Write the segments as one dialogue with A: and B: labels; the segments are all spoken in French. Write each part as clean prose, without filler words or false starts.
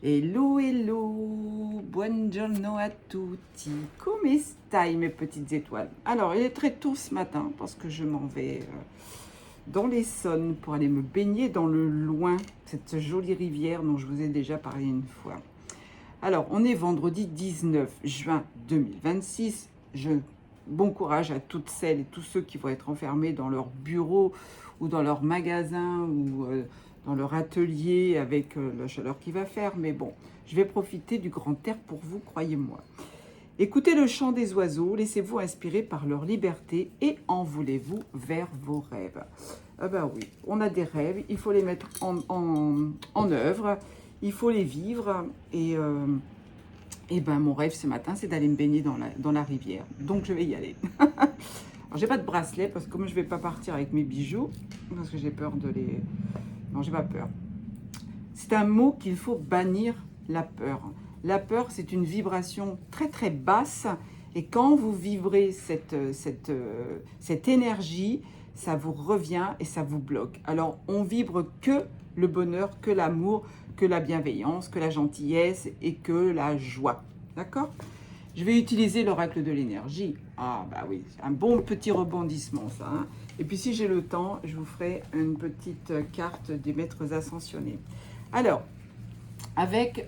A: Hello, hello, buongiorno a tutti, come stai mes petites étoiles? Alors, il est très tôt ce matin parce que je m'en vais dans l'Essonne pour aller me baigner dans le Loing, cette jolie rivière dont je vous ai déjà parlé une fois. Alors, on est vendredi 19 juin 2026. Bon courage à toutes celles et tous ceux qui vont être enfermés dans leur bureau ou dans leur magasin ou dans leur atelier avec la chaleur qu'il va faire. Mais bon, je vais profiter du grand air pour vous, croyez-moi. Écoutez le chant des oiseaux, laissez-vous inspirer par leur liberté et envolez-vous vers vos rêves. Ah ben oui, on a des rêves, il faut les mettre en œuvre, il faut les vivre et ben mon rêve ce matin c'est d'aller me baigner dans la rivière. Donc je vais y aller. Alors j'ai pas de bracelet parce que comme je vais pas partir avec mes bijoux, parce que j'ai peur de les... Non, j'ai pas peur. C'est un mot qu'il faut bannir, la peur. La peur, c'est une vibration très très basse et quand vous vibrez cette énergie, ça vous revient et ça vous bloque. Alors, on vibre que le bonheur, que l'amour, que la bienveillance, que la gentillesse et que la joie. D'accord ? Je vais utiliser l'oracle de l'énergie. Ah bah oui, c'est un bon petit rebondissement ça. Hein. Et puis si j'ai le temps, je vous ferai une petite carte des maîtres ascensionnés. Alors, avec...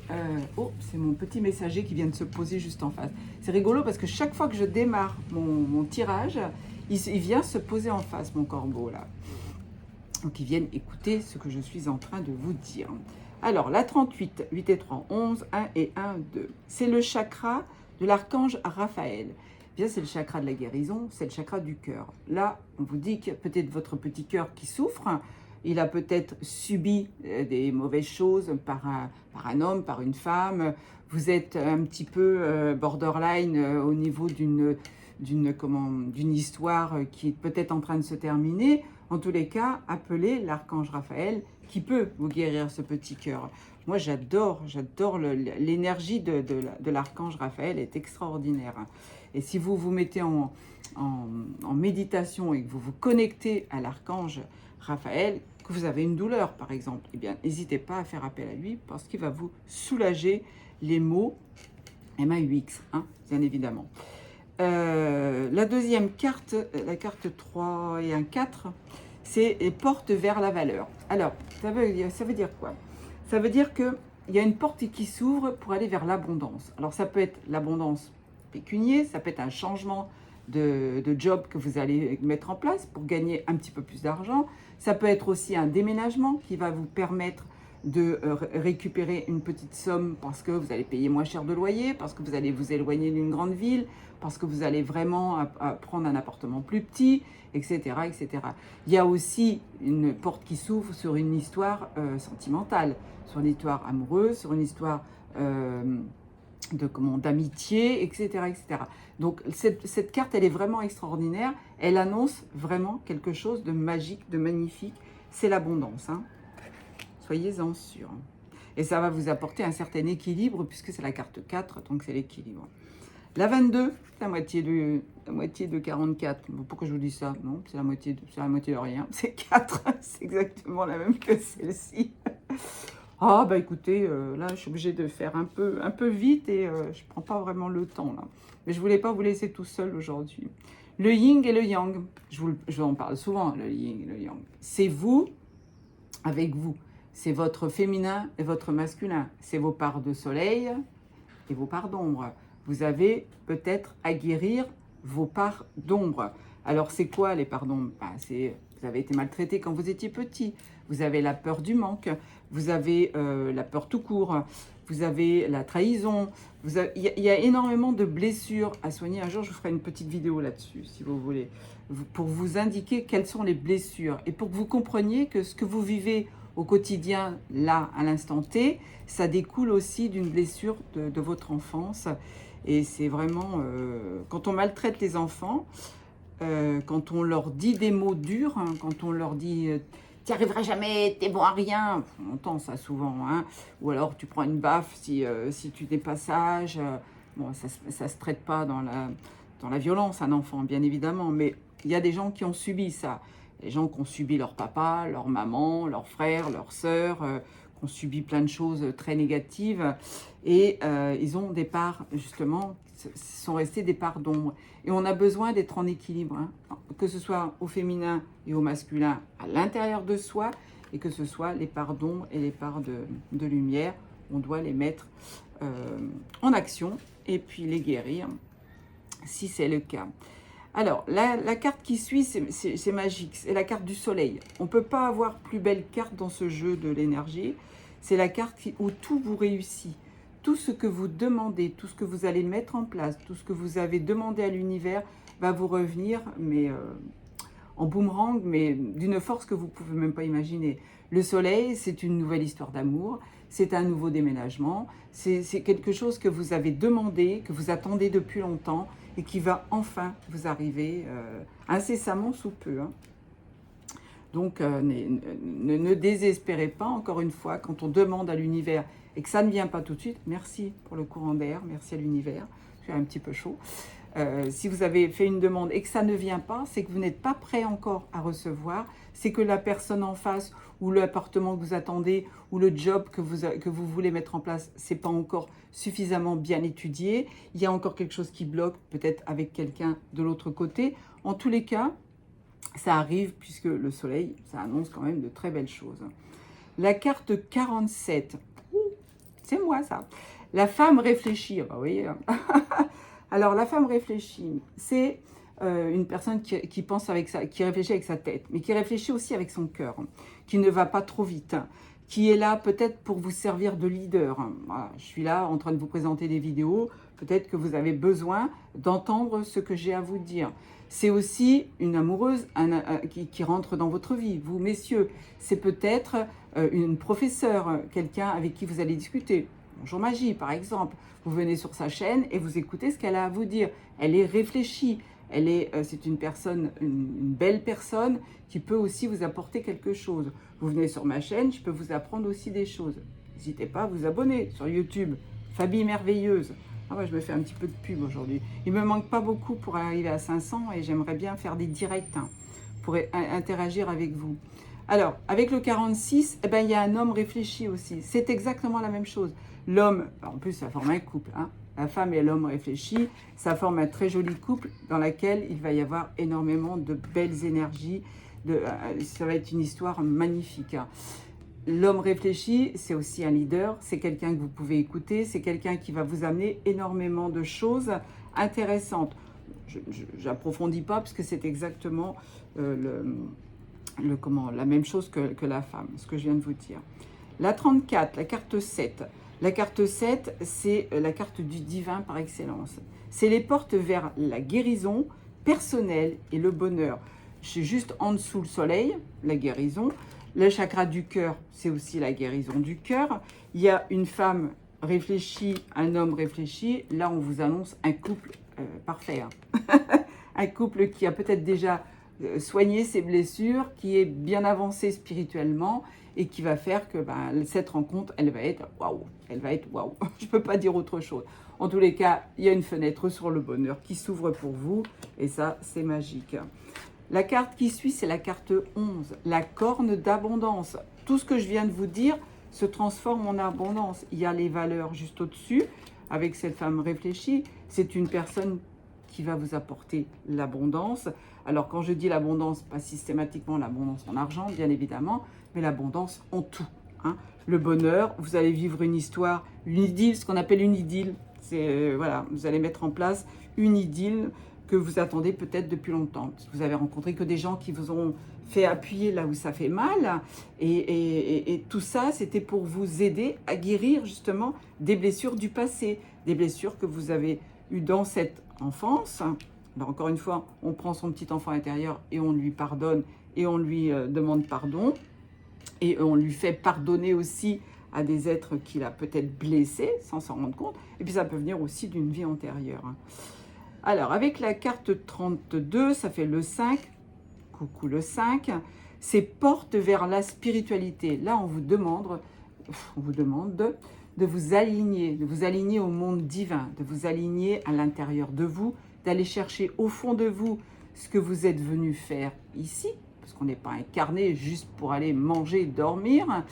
A: oh, c'est mon petit messager qui vient de se poser juste en face. C'est rigolo parce que chaque fois que je démarre mon tirage, il vient se poser en face, mon corbeau là. Donc ils viennent écouter ce que je suis en train de vous dire. Alors, la 38, 8 et 3, 11, 1 et 1, 2. C'est le chakra de l'archange Raphaël. Bien, c'est le chakra de la guérison, c'est le chakra du cœur. Là, on vous dit que peut-être votre petit cœur qui souffre, il a peut-être subi des mauvaises choses par un homme, par une femme. Vous êtes un petit peu borderline au niveau d'une histoire qui est peut-être en train de se terminer. En tous les cas, appelez l'archange Raphaël qui peut vous guérir ce petit cœur. Moi, j'adore l'énergie de l'archange Raphaël, est extraordinaire. Et si vous vous mettez en méditation et que vous vous connectez à l'archange Raphaël, que vous avez une douleur par exemple, eh bien, n'hésitez pas à faire appel à lui parce qu'il va vous soulager les maux MAUX, hein, bien évidemment. La deuxième carte, la carte 3 et un 4, c'est les portes vers la valeur. Alors, ça veut dire quoi? Ça veut dire qu'il y a une porte qui s'ouvre pour aller vers l'abondance. Alors, ça peut être l'abondance pécuniaire, ça peut être un changement de job que vous allez mettre en place pour gagner un petit peu plus d'argent. Ça peut être aussi un déménagement qui va vous permettre de récupérer une petite somme parce que vous allez payer moins cher de loyer, parce que vous allez vous éloigner d'une grande ville, parce que vous allez vraiment prendre un appartement plus petit, etc., etc. Il y a aussi une porte qui s'ouvre sur une histoire sentimentale, sur une histoire amoureuse, sur une histoire d'amitié, etc., etc. Donc cette carte, elle est vraiment extraordinaire. Elle annonce vraiment quelque chose de magique, de magnifique. C'est l'abondance, hein. Soyez-en sûrs. Et ça va vous apporter un certain équilibre puisque c'est la carte 4, donc c'est l'équilibre. La 22, c'est la moitié de 44. Bon, pourquoi je vous dis ça? Non, c'est la moitié de rien. C'est 4, c'est exactement la même que celle-ci. Ah bah écoutez, là je suis obligée de faire un peu vite et je prends pas vraiment le temps là. Mais je voulais pas vous laisser tout seul aujourd'hui. Le yin et le yang, je vous en parle souvent, le yin et le yang. C'est vous avec vous. C'est votre féminin et votre masculin. C'est vos parts de soleil et vos parts d'ombre. Vous avez peut-être à guérir vos parts d'ombre. Alors, c'est quoi les parts d'ombre? Vous avez été maltraité quand vous étiez petit. Vous avez la peur du manque. Vous avez la peur tout court. Vous avez la trahison. Il y a énormément de blessures à soigner. Un jour, je vous ferai une petite vidéo là-dessus, si vous voulez, pour vous indiquer quelles sont les blessures et pour que vous compreniez que ce que vous vivez au quotidien, là, à l'instant T, ça découle aussi d'une blessure de votre enfance. Et c'est vraiment, quand on maltraite les enfants, quand on leur dit des mots durs, hein, quand on leur dit tu n'y arriveras jamais, t'es bon à rien, on entend ça souvent, hein, ou alors tu prends une baffe si tu n'es pas sage. Bon, ça se traite pas dans la violence, un enfant, bien évidemment, mais il y a des gens qui ont subi ça. Les gens qui ont subi leur papa, leur maman, leur frère, leur sœur, ont subi plein de choses très négatives et ils ont des parts, justement, sont restés des parts d'ombre. Et on a besoin d'être en équilibre, hein, que ce soit au féminin et au masculin, à l'intérieur de soi, et que ce soit les parts d'ombre et les parts de lumière. On doit les mettre en action et puis les guérir, si c'est le cas. Alors, la carte qui suit, c'est magique, c'est la carte du soleil. On ne peut pas avoir plus belle carte dans ce jeu de l'énergie. C'est la carte où tout vous réussit. Tout ce que vous demandez, tout ce que vous allez mettre en place, tout ce que vous avez demandé à l'univers va vous revenir, mais en boomerang, mais d'une force que vous ne pouvez même pas imaginer. Le soleil, c'est une nouvelle histoire d'amour, c'est un nouveau déménagement, c'est quelque chose que vous avez demandé, que vous attendez depuis longtemps et qui va enfin vous arriver incessamment sous peu. Hein. Donc, ne désespérez pas, encore une fois, quand on demande à l'univers et que ça ne vient pas tout de suite, merci pour le courant d'air, merci à l'univers, je suis un petit peu chaud. Si vous avez fait une demande et que ça ne vient pas, c'est que vous n'êtes pas prêt encore à recevoir, c'est que la personne en face ou l'appartement que vous attendez ou le job que vous voulez mettre en place, c'est pas encore suffisamment bien étudié, il y a encore quelque chose qui bloque, peut-être avec quelqu'un de l'autre côté. En tous les cas, ça arrive puisque le soleil, ça annonce quand même de très belles choses. La carte 47, c'est moi ça. La femme réfléchie, bah oui. Alors la femme réfléchit, c'est une personne qui pense avec ça, qui réfléchit avec sa tête, mais qui réfléchit aussi avec son cœur, qui ne va pas trop vite, qui est là peut-être pour vous servir de leader. Voilà, je suis là en train de vous présenter des vidéos, peut-être que vous avez besoin d'entendre ce que j'ai à vous dire. C'est aussi une amoureuse qui rentre dans votre vie. Vous, messieurs, c'est peut-être une professeure, quelqu'un avec qui vous allez discuter. Bonjour Magie, par exemple. Vous venez sur sa chaîne et vous écoutez ce qu'elle a à vous dire. Elle est réfléchie. C'est une personne, une belle personne qui peut aussi vous apporter quelque chose. Vous venez sur ma chaîne, je peux vous apprendre aussi des choses. N'hésitez pas à vous abonner sur YouTube. Fabi Merveilleuse. Ah ouais, je me fais un petit peu de pub aujourd'hui. Il ne me manque pas beaucoup pour arriver à 500 et j'aimerais bien faire des directs pour interagir avec vous. Alors, avec le 46, eh ben, il y a un homme réfléchi aussi. C'est exactement la même chose. L'homme, en plus, ça forme un couple. Hein. La femme et l'homme réfléchis, ça forme un très joli couple dans lequel il va y avoir énormément de belles énergies. Ça va être une histoire magnifique. Hein. L'homme réfléchi, c'est aussi un leader, c'est quelqu'un que vous pouvez écouter, c'est quelqu'un qui va vous amener énormément de choses intéressantes. Je n'approfondis pas parce que c'est exactement la même chose que la femme, ce que je viens de vous dire. La 34, la carte 7. La carte 7, c'est la carte du divin par excellence. C'est les portes vers la guérison personnelle et le bonheur. Je suis juste en dessous le soleil, la guérison. Le chakra du cœur, c'est aussi la guérison du cœur. Il y a une femme réfléchie, un homme réfléchi. Là, on vous annonce un couple parfait. Hein. Un couple qui a peut-être déjà soigné ses blessures, qui est bien avancé spirituellement et qui va faire que cette rencontre, elle va être waouh. Elle va être waouh. Je ne peux pas dire autre chose. En tous les cas, il y a une fenêtre sur le bonheur qui s'ouvre pour vous et ça, c'est magique. La carte qui suit, c'est la carte 11, la corne d'abondance. Tout ce que je viens de vous dire se transforme en abondance. Il y a les valeurs juste au-dessus, avec cette femme réfléchie. C'est une personne qui va vous apporter l'abondance. Alors, quand je dis l'abondance, pas systématiquement l'abondance en argent, bien évidemment, mais l'abondance en tout. Hein. Le bonheur, vous allez vivre une histoire, une idylle, ce qu'on appelle une idylle. C'est voilà, vous allez mettre en place une idylle que vous attendez peut-être depuis longtemps. Vous avez rencontré que des gens qui vous ont fait appuyer là où ça fait mal. Et tout ça, c'était pour vous aider à guérir justement des blessures du passé, des blessures que vous avez eues dans cette enfance. Alors encore une fois, on prend son petit enfant intérieur et on lui pardonne et on lui demande pardon. Et on lui fait pardonner aussi à des êtres qu'il a peut-être blessés sans s'en rendre compte. Et puis ça peut venir aussi d'une vie antérieure. Alors, avec la carte 32, ça fait le 5. Coucou le 5. C'est porte vers la spiritualité. Là, on vous demande de vous aligner au monde divin, de vous aligner à l'intérieur de vous, d'aller chercher au fond de vous ce que vous êtes venu faire ici, parce qu'on n'est pas incarné juste pour aller manger, dormir.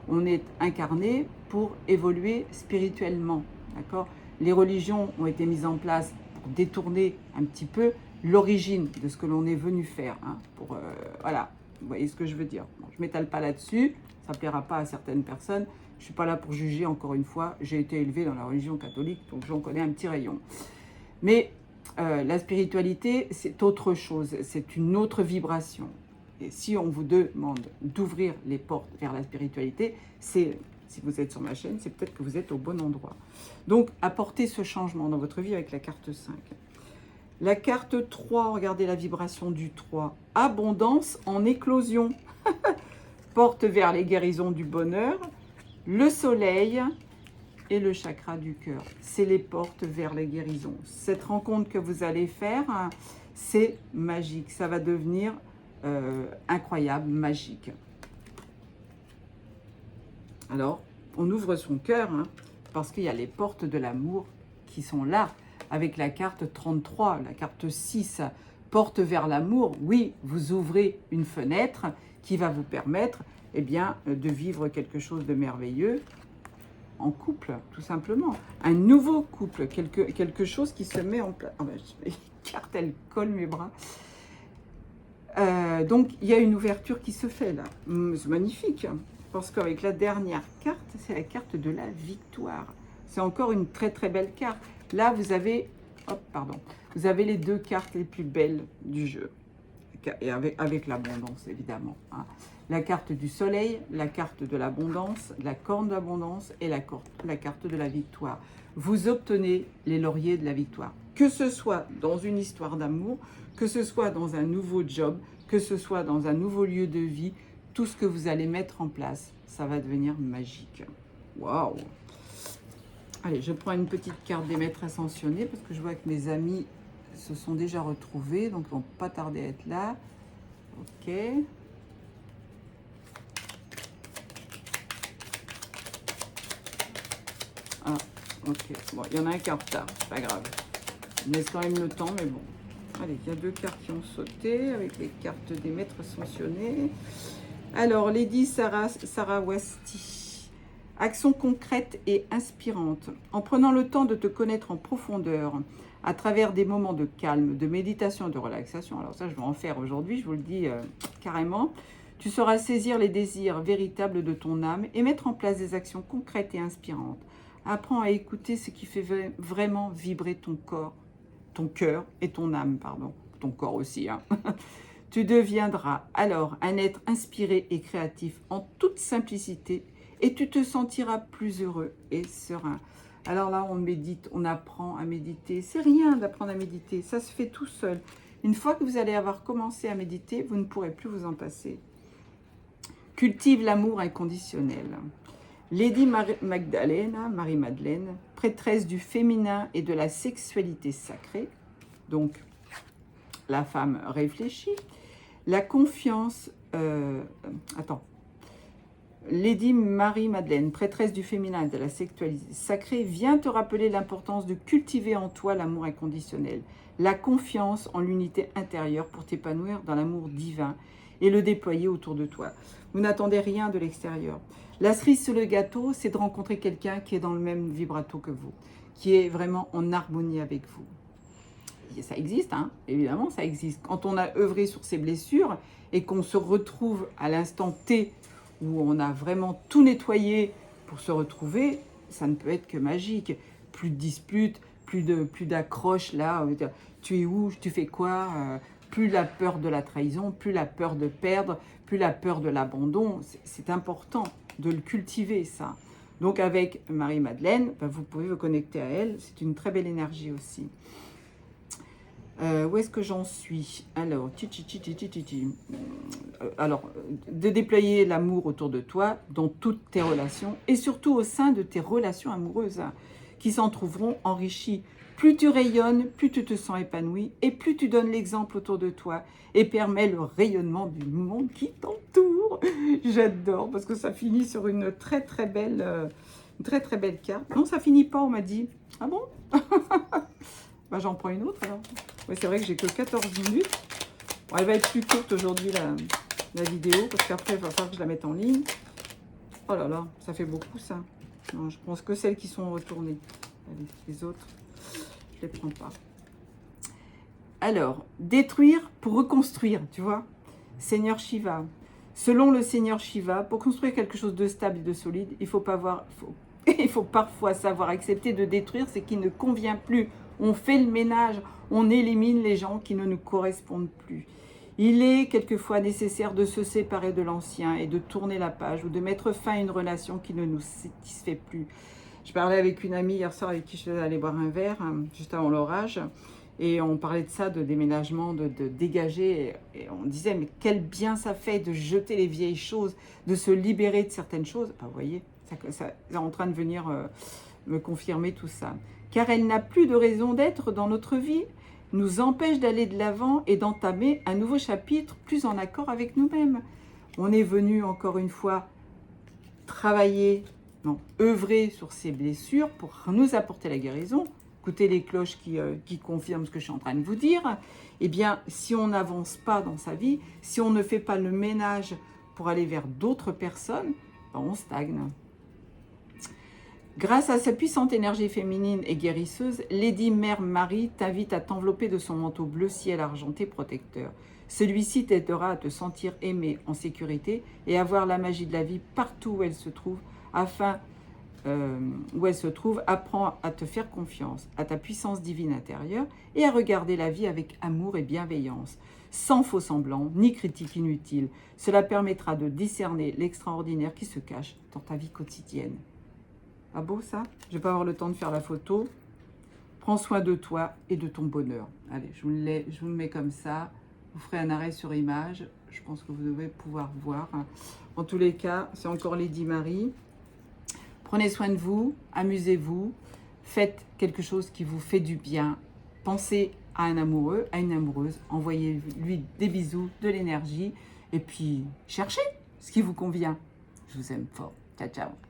A: On est incarné pour évoluer spirituellement, d'accord? Les religions ont été mises en place pour détourner un petit peu l'origine de ce que l'on est venu faire, hein, voilà, vous voyez ce que je veux dire. Bon, je ne m'étale pas là-dessus, ça ne plaira pas à certaines personnes. Je ne suis pas là pour juger, encore une fois. J'ai été élevée dans la religion catholique, donc j'en connais un petit rayon. Mais la spiritualité, c'est autre chose, c'est une autre vibration. Et si on vous demande d'ouvrir les portes vers la spiritualité, si vous êtes sur ma chaîne, c'est peut-être que vous êtes au bon endroit. Donc, apportez ce changement dans votre vie avec la carte 5. La carte 3, regardez la vibration du 3. Abondance en éclosion. Porte vers les guérisons du bonheur, le soleil et le chakra du cœur. C'est les portes vers les guérisons. Cette rencontre que vous allez faire, c'est magique. Ça va devenir incroyable, magique. Alors, on ouvre son cœur, hein, parce qu'il y a les portes de l'amour qui sont là, avec la carte 33, la carte 6, porte vers l'amour. Oui, vous ouvrez une fenêtre qui va vous permettre, eh bien, de vivre quelque chose de merveilleux en couple, tout simplement. Un nouveau couple, quelque chose qui se met en place. Oh ben, les cartes, elles collent mes bras. Donc, il y a une ouverture qui se fait là. C'est magnifique, parce qu'avec la dernière carte, c'est la carte de la victoire. C'est encore une très très belle carte. Là, vous avez, vous avez les deux cartes les plus belles du jeu. Et avec l'abondance, évidemment. Hein. La carte du soleil, la carte de l'abondance, la corne d'abondance et la carte de la victoire. Vous obtenez les lauriers de la victoire. Que ce soit dans une histoire d'amour, que ce soit dans un nouveau job, que ce soit dans un nouveau lieu de vie, tout ce que vous allez mettre en place, ça va devenir magique. Waouh! Allez, je prends une petite carte des maîtres ascensionnés parce que je vois que mes amis se sont déjà retrouvés, donc ils vont pas tarder à être là. Ok. Ah, ok. Bon, il y en a un qui est en retard, c'est pas grave. Il laisse quand même le temps, mais bon. Allez, il y a deux cartes qui ont sauté avec les cartes des maîtres ascensionnés. Alors, Lady Sarawasti. Action concrète et inspirante. En prenant le temps de te connaître en profondeur, à travers des moments de calme, de méditation, de relaxation. Alors ça, je vais en faire aujourd'hui, je vous le dis carrément. Tu sauras saisir les désirs véritables de ton âme et mettre en place des actions concrètes et inspirantes. Apprends à écouter ce qui fait vraiment vibrer ton corps, ton cœur et ton âme, pardon. Ton corps aussi, hein. Tu deviendras alors un être inspiré et créatif en toute simplicité et tu te sentiras plus heureux et serein. Alors là, on médite, on apprend à méditer. C'est rien d'apprendre à méditer, ça se fait tout seul. Une fois que vous allez avoir commencé à méditer, vous ne pourrez plus vous en passer. Cultive l'amour inconditionnel. Lady Marie-Madeleine, prêtresse du féminin et de la sexualité sacrée, donc la femme réfléchie, la confiance... Lady Marie-Madeleine, prêtresse du féminin et de la sexualité sacrée, vient te rappeler l'importance de cultiver en toi l'amour inconditionnel, la confiance en l'unité intérieure pour t'épanouir dans l'amour divin et le déployer autour de toi. Vous n'attendez rien de l'extérieur. La cerise sur le gâteau, c'est de rencontrer quelqu'un qui est dans le même vibrato que vous, qui est vraiment en harmonie avec vous. Et ça existe, hein, évidemment, ça existe. Quand on a œuvré sur ses blessures et qu'on se retrouve à l'instant T où on a vraiment tout nettoyé pour se retrouver, ça ne peut être que magique. Plus de disputes, plus d'accroches là, tu es où, tu fais quoi, plus la peur de la trahison, plus la peur de perdre, plus la peur de l'abandon. C'est important de le cultiver, ça. Donc avec Marie-Madeleine, vous pouvez vous connecter à elle, c'est une très belle énergie aussi. Où est-ce que j'en suis? Alors, de déployer l'amour autour de toi dans toutes tes relations et surtout au sein de tes relations amoureuses qui s'en trouveront enrichies. Plus tu rayonnes, plus tu te sens épanoui et plus tu donnes l'exemple autour de toi et permets le rayonnement du monde qui t'entoure. J'adore parce que ça finit sur une très très belle carte. Non, ça finit pas, on m'a dit. Ah bon? Bah, j'en prends une autre alors. Ouais, c'est vrai que j'ai que 14 minutes. Bon, elle va être plus courte aujourd'hui la vidéo parce qu'après il va falloir que je la mette en ligne. Oh là là, ça fait beaucoup ça. Non, je pense que celles qui sont retournées. Allez, les autres, je les prends pas. Alors, détruire pour reconstruire, tu vois. Seigneur Shiva. Selon le Seigneur Shiva, pour construire quelque chose de stable et de solide, il faut parfois savoir accepter de détruire ce qui ne convient plus. On fait le ménage, on élimine les gens qui ne nous correspondent plus. Il est quelquefois nécessaire de se séparer de l'ancien et de tourner la page ou de mettre fin à une relation qui ne nous satisfait plus. Je parlais avec une amie hier soir avec qui je suis allée boire un verre, juste avant l'orage, et on parlait de ça, de déménagement, de dégager, et on disait, mais quel bien ça fait de jeter les vieilles choses, de se libérer de certaines choses. Vous voyez, ça est en train de venir me confirmer tout ça. Car elle n'a plus de raison d'être dans notre vie, nous empêche d'aller de l'avant et d'entamer un nouveau chapitre plus en accord avec nous-mêmes. On est venu encore une fois travailler, œuvrer sur ces blessures pour nous apporter la guérison. Écoutez les cloches qui confirment ce que je suis en train de vous dire. Eh bien, si on n'avance pas dans sa vie, si on ne fait pas le ménage pour aller vers d'autres personnes, on stagne. Grâce à sa puissante énergie féminine et guérisseuse, Lady Mère Marie t'invite à t'envelopper de son manteau bleu ciel argenté protecteur. Celui-ci t'aidera à te sentir aimée, en sécurité et à voir la magie de la vie partout où elle se trouve, apprends à te faire confiance, à ta puissance divine intérieure et à regarder la vie avec amour et bienveillance, sans faux semblants ni critiques inutiles. Cela permettra de discerner l'extraordinaire qui se cache dans ta vie quotidienne. Pas beau ça? Je vais pas avoir le temps de faire la photo. Prends soin de toi et de ton bonheur. Allez, je vous le mets comme ça. Vous ferez un arrêt sur image. Je pense que vous devez pouvoir voir. En tous les cas, c'est encore Lady Marie. Prenez soin de vous, amusez-vous, faites quelque chose qui vous fait du bien. Pensez à un amoureux, à une amoureuse, envoyez-lui des bisous, de l'énergie et puis cherchez ce qui vous convient. Je vous aime fort. Ciao, ciao.